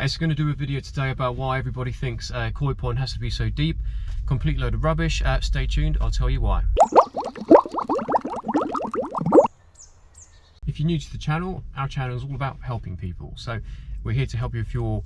guys, going to do a video today about why everybody thinks a koi pond has to be so deep. Complete load of rubbish. Stay tuned, I'll tell you why. If you're new to the channel, our channel is all about helping people. So we're here to help you with your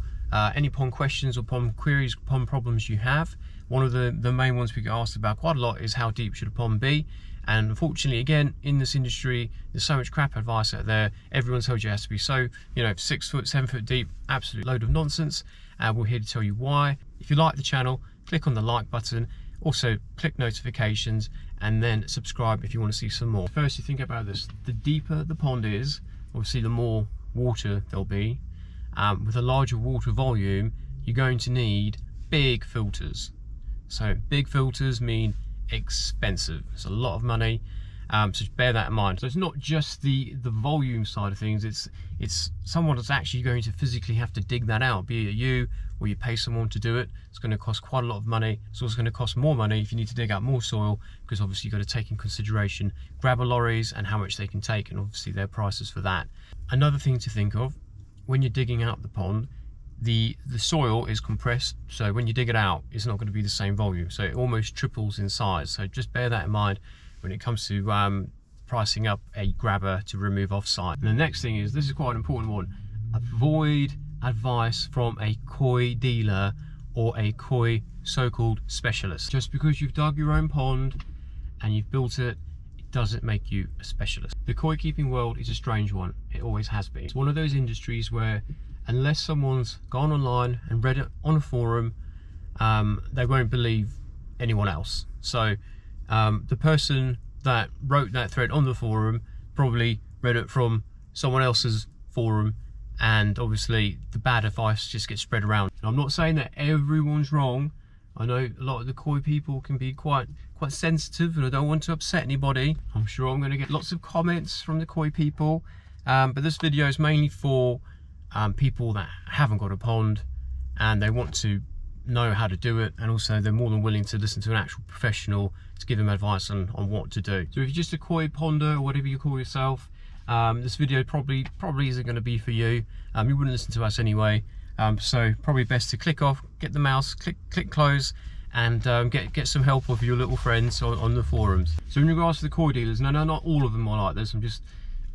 any pond questions or pond queries, pond problems you have. One of the main ones we get asked about quite a lot is how deep should a pond be? And unfortunately, again, in this industry, there's so much crap advice out there. Everyone tells you it has to be so, 6 foot, 7 foot deep, absolute load of nonsense. And we're here to tell you why. If you like the channel, click on the like button. Also, click notifications and then subscribe if you want to see some more. First, you think about this. The deeper the pond is, obviously, the more water there'll be. With a larger water volume, you're going to need big filters. So big filters mean expensive. It's a lot of money, so just bear that in mind. So it's not just the volume side of things, it's someone that's actually going to physically have to dig that out, be it you or you pay someone to do it. It's going to cost quite a lot of money. It's also going to cost more money if you need to dig out more soil, because obviously you've got to take in consideration grabber lorries and how much they can take, and obviously their prices for that. Another thing to think of when you're digging out the pond, the soil is compressed, so when you dig it out, it's not going to be the same volume, so it almost triples in size. So just bear that in mind when it comes to pricing up a grabber to remove off site. And the next thing is, this is quite an important one: avoid advice from a koi dealer or a koi so-called specialist. Just because you've dug your own pond and you've built it, it doesn't make you a specialist. The koi keeping world is a strange one. It always has been. It's one of those industries where unless someone's gone online and read it on a forum, they won't believe anyone else. So the person that wrote that thread on the forum probably read it from someone else's forum, and obviously the bad advice just gets spread around. And I'm not saying that everyone's wrong. I know a lot of the koi people can be quite sensitive, and I don't want to upset anybody. I'm sure I'm going to get lots of comments from the koi people, but this video is mainly for people that haven't got a pond and they want to know how to do it, and also they're more than willing to listen to an actual professional to give them advice on what to do. So if you're just a koi ponder or whatever you call yourself, this video probably isn't going to be for you. You wouldn't listen to us anyway, so probably best to click off, get the mouse, click close, and get some help with your little friends on the forums. So in regards to the koi dealers, no, not all of them are like this.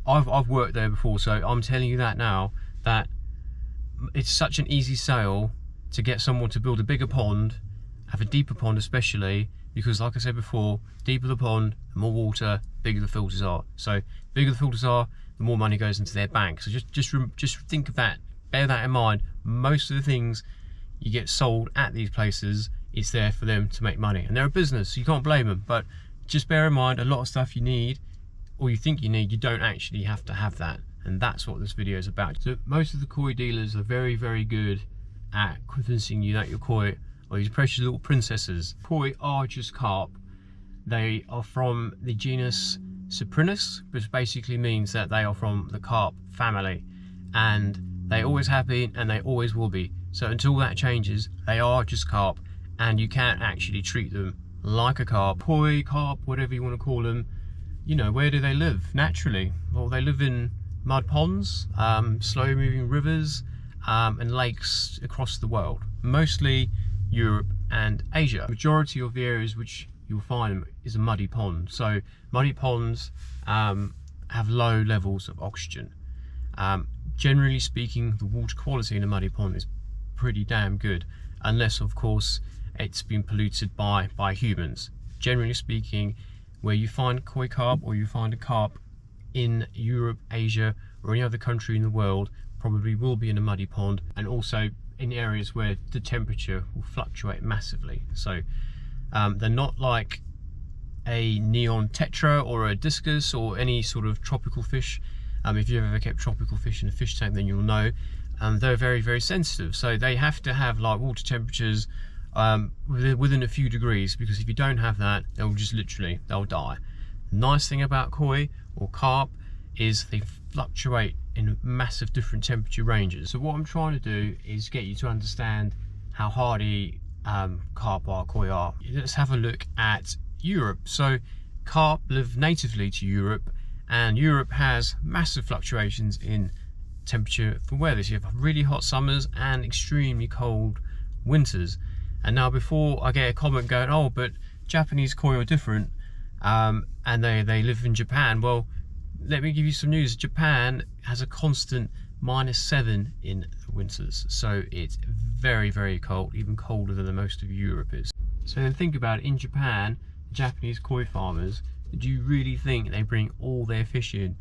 I've worked there before, so I'm telling you that now, that it's such an easy sale to get someone to build a bigger pond, have a deeper pond especially, because like I said before, deeper the pond, the more water, bigger the filters are. So bigger the filters are, the more money goes into their bank. So just think of that, bear that in mind. Most of the things you get sold at these places, it's there for them to make money, and they're a business, so you can't blame them. But just bear in mind, a lot of stuff you need, or you think you need, you don't actually have to have that. And that's what this video is about. So most of the koi dealers are very, very good at convincing you that your koi are these precious little princesses. Koi are just carp. They are from the genus Cyprinus, which basically means that they are from the carp family, and they always have been and they always will be. So until that changes, they are just carp, and you can't actually treat them like a carp. Koi, carp, whatever you want to call them, where do they live? Naturally, well, they live in mud ponds, slow moving rivers, and lakes across the world, mostly Europe and Asia. The majority of the areas which you'll find them is a muddy pond. So muddy ponds have low levels of oxygen. Generally speaking, the water quality in a muddy pond is pretty damn good, unless of course it's been polluted by humans. Generally speaking, where you find koi carp or you find a carp in Europe, Asia, or any other country in the world, probably will be in a muddy pond, and also in areas where the temperature will fluctuate massively. So they're not like a neon tetra or a discus or any sort of tropical fish. If you've ever kept tropical fish in a fish tank, then you'll know they're very, very sensitive. So they have to have like water temperatures within a few degrees, because if you don't have that, they'll die. Nice thing about koi or carp is they fluctuate in massive different temperature ranges. So what I'm trying to do is get you to understand how hardy carp are, koi are. Let's have a look at Europe. So carp live natively to Europe, and Europe has massive fluctuations in temperature for weather. So you have really hot summers and extremely cold winters. And now, before I get a comment going, oh, but Japanese koi are different, and they live in Japan. Well, let me give you some news. Japan has a constant -7 in the winters, so it's very, very cold, even colder than the most of Europe is. So then think about it. In Japan, Japanese koi farmers, do you really think they bring all their fish in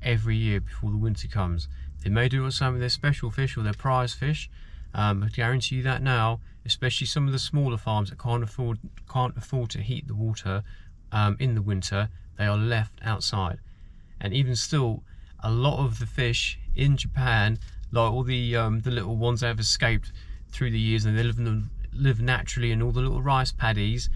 every year before the winter comes? They may do it with some of their special fish or their prize fish. I guarantee you that now, especially some of the smaller farms that can't afford to heat the water in the winter, they are left outside. And even still, a lot of the fish in Japan, like all the little ones that have escaped through the years, and they live naturally in all the little rice paddies,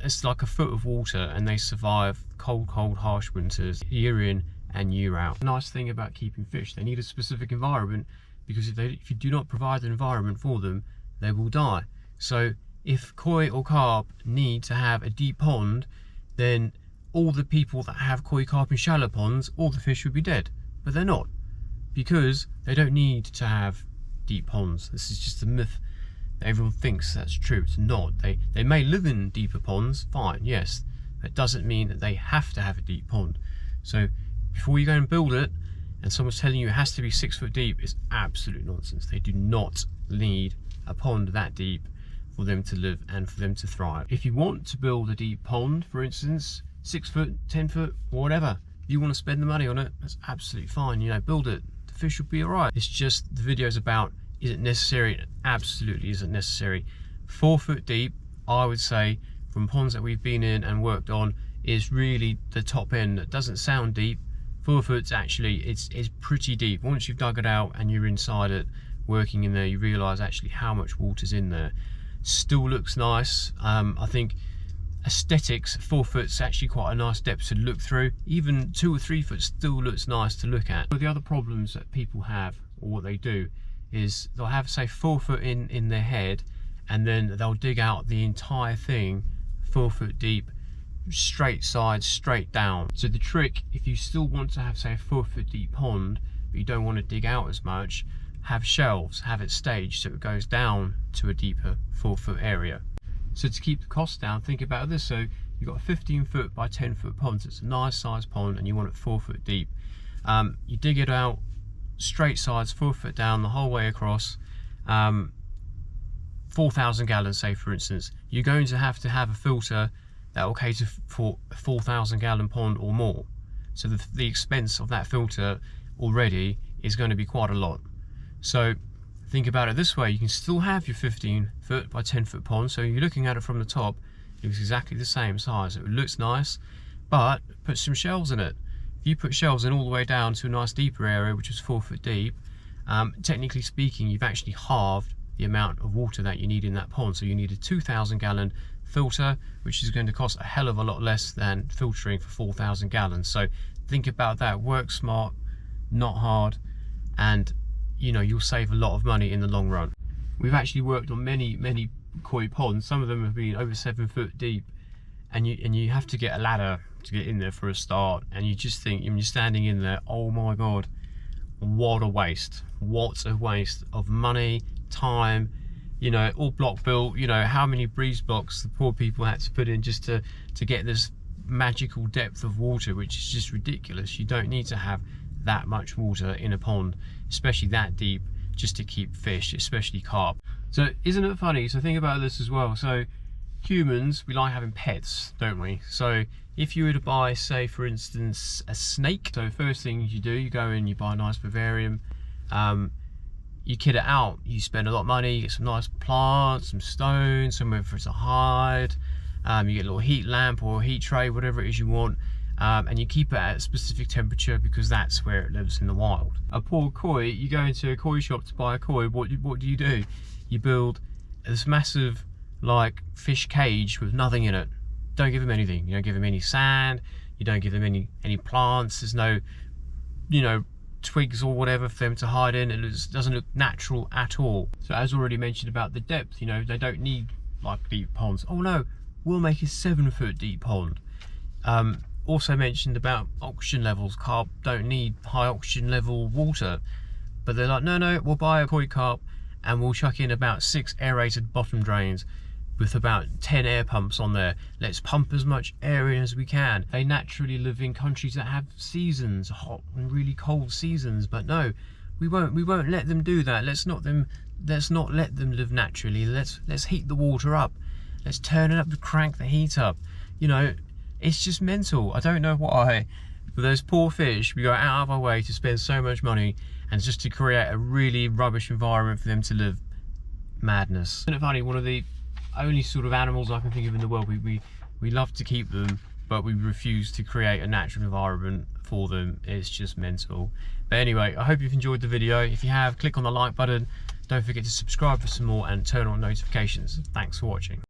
it's like a foot of water, and they survive cold, harsh winters year in and year out. The nice thing about keeping fish, they need a specific environment, because if you do not provide an environment for them, they will die. So if koi or carp need to have a deep pond, then all the people that have koi, carp in shallow ponds, all the fish would be dead. But they're not, because they don't need to have deep ponds. This is just a myth. Everyone thinks that's true. It's not. They may live in deeper ponds, fine, yes. That doesn't mean that they have to have a deep pond. So before you go and build it, and someone's telling you it has to be 6 foot deep, it's absolute nonsense. They do not need a pond that deep for them to live and for them to thrive. If you want to build a deep pond, for instance, 6 foot, 10 foot, whatever, you want to spend the money on it, that's absolutely fine. You know, build it. The fish will be all right. It's just the video's about, is it necessary? It absolutely isn't necessary. 4 foot deep, I would say, from ponds that we've been in and worked on, is really the top end. It doesn't sound deep. 4 foot's actually, it's pretty deep. Once you've dug it out and you're inside it, working in there, you realise actually how much water's in there. Still looks nice. I think aesthetics, 4 foot's actually quite a nice depth to look through. Even 2 or 3 foot still looks nice to look at. But the other problems that people have, or what they do, is they'll have, say, 4 foot in their head, and then they'll dig out the entire thing 4 foot deep, straight sides, straight down. So the trick, if you still want to have, say, a 4 foot deep pond, but you don't want to dig out as much, have shelves, have it staged so it goes down to a deeper 4 foot area. So to keep the cost down, think about this. So you've got a 15 foot by 10 foot pond, so it's a nice size pond, and you want it 4 foot deep. You dig it out, straight sides, 4 foot down the whole way across, 4,000 gallons, say, for instance. You're going to have a filter that will cater for a 4,000 gallon pond or more. So the expense of that filter already is going to be quite a lot. So think about it this way: you can still have your 15 foot by 10 foot pond. So you're looking at it from the top, it looks exactly the same size. It looks nice, but put some shelves in it. If you put shelves in all the way down to a nice deeper area, which is 4 foot deep, technically speaking, you've actually halved the amount of water that you need in that pond. So you need a 2,000 gallon filter, which is going to cost a hell of a lot less than filtering for 4,000 gallons. So think about that. Work smart, not hard, and you know, you'll save a lot of money in the long run. We've actually worked on many koi ponds. Some of them have been over 7 foot deep, and you have to get a ladder to get in there for a start, and you just think, when you're standing in there, oh my god, what a waste of money, time. You know, all block built. You know how many breeze blocks the poor people had to put in just to get this magical depth of water, which is just ridiculous. You don't need to have that much water in a pond, especially that deep, just to keep fish, especially carp. So isn't it funny? So think about this as well. So humans, we like having pets, don't we? So if you were to buy, say, for instance, a snake, so first thing you do, you go in, you buy a nice vivarium, you kit it out, you spend a lot of money, you get some nice plants, some stones, somewhere for it to hide, you get a little heat lamp or heat tray, whatever it is you want, and you keep it at a specific temperature because that's where it lives in the wild. A poor koi, you go into a koi shop to buy a koi, what do? You build this massive, like, fish cage with nothing in it. Don't give them anything. You don't give them any sand, you don't give them any plants, there's no, you know, twigs or whatever for them to hide in. It doesn't look natural at all. So as already mentioned about the depth, you know, they don't need like deep ponds. Oh no, we'll make a 7 foot deep pond. Also mentioned about oxygen levels. Carp don't need high oxygen level water. But they're like, no, we'll buy a koi carp and we'll chuck in about 6 aerated bottom drains with about 10 air pumps on there. Let's pump as much air in as we can. They naturally live in countries that have seasons, hot and really cold seasons, but no, we won't let them do that. Let's not let them live naturally. Let's heat the water up. Let's turn it up to crank the heat up. You know, it's just mental. I don't know why, but those poor fish, we go out of our way to spend so much money and just to create a really rubbish environment for them to live. Madness. Isn't it funny? One of the only sort of animals I can think of in the world, we love to keep them, but we refuse to create a natural environment for them. It's just mental. But anyway, I hope you've enjoyed the video. If you have, click on the like button. Don't forget to subscribe for some more and turn on notifications. Thanks for watching.